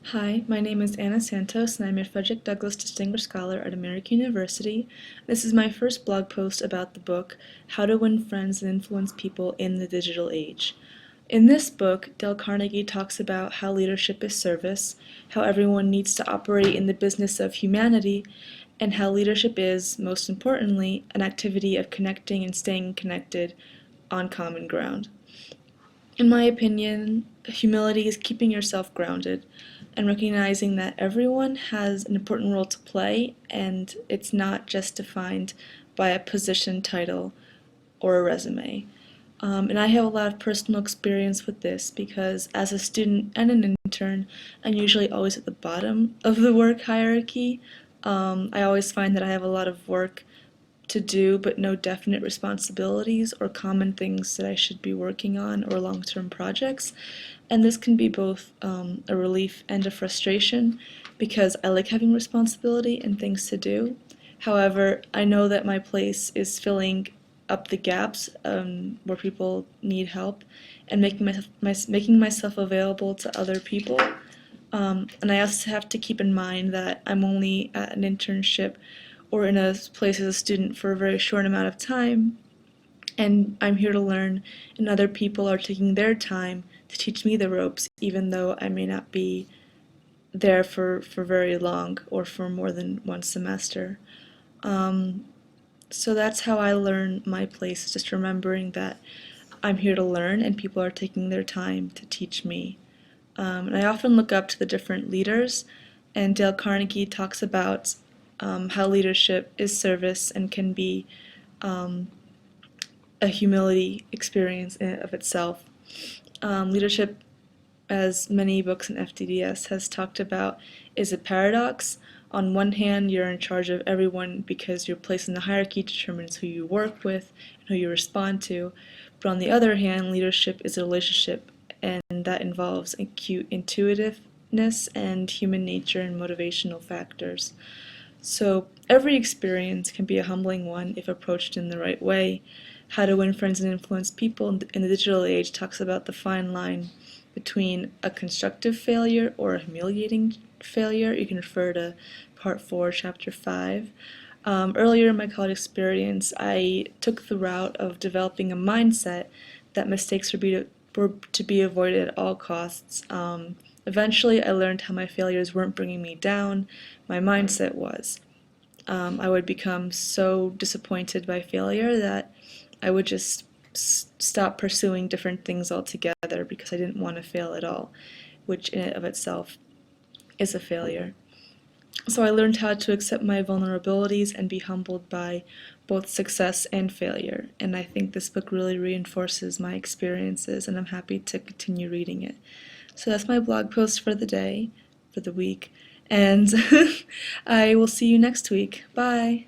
Hi, my name is Anna Santos, and I'm a Frederick Douglass Distinguished Scholar at American University. This is my first blog post about the book, How to Win Friends and Influence People in the Digital Age. In this book, Dale Carnegie talks about how leadership is service, how everyone needs to operate in the business of humanity, and how leadership is, most importantly, an activity of connecting and staying connected on common ground. In my opinion, humility is keeping yourself grounded and recognizing that everyone has an important role to play and it's not just defined by a position title or a resume. And I have a lot of personal experience with this because as a student and an intern, I'm usually always at the bottom of the work hierarchy. I always find that I have a lot of work to do, but no definite responsibilities or common things that I should be working on or long-term projects. And this can be both a relief and a frustration because I like having responsibility and things to do. However, I know that my place is filling up the gaps where people need help and making myself available to other people. And I also have to keep in mind that I'm only at an internship or in a place as a student for a very short amount of time, and I'm here to learn, and other people are taking their time to teach me the ropes, even though I may not be there for very long or for more than one semester. So that's how I learn my place, just remembering that I'm here to learn and people are taking their time to teach me. And I often look up to the different leaders, and Dale Carnegie talks about how leadership is service and can be a humility experience in and of itself. Leadership, as many books in FDDS has talked about, is a paradox. On one hand, you're in charge of everyone because your place in the hierarchy determines who you work with and who you respond to. But on the other hand, leadership is a relationship, and that involves acute intuitiveness and human nature and motivational factors. So every experience can be a humbling one if approached in the right way. How to Win Friends and Influence People in the Digital Age talks about the fine line between a constructive failure or a humiliating failure. You can refer to Part 4, Chapter 5. Earlier in my college experience, I took the route of developing a mindset that mistakes were to be avoided at all costs. Eventually, I learned how my failures weren't bringing me down, my mindset was. I would become so disappointed by failure that I would just stop pursuing different things altogether because I didn't want to fail at all, which in and of itself is a failure. So I learned how to accept my vulnerabilities and be humbled by both success and failure. And I think this book really reinforces my experiences, and I'm happy to continue reading it. So that's my blog post for the day, for the week, and I will see you next week. Bye!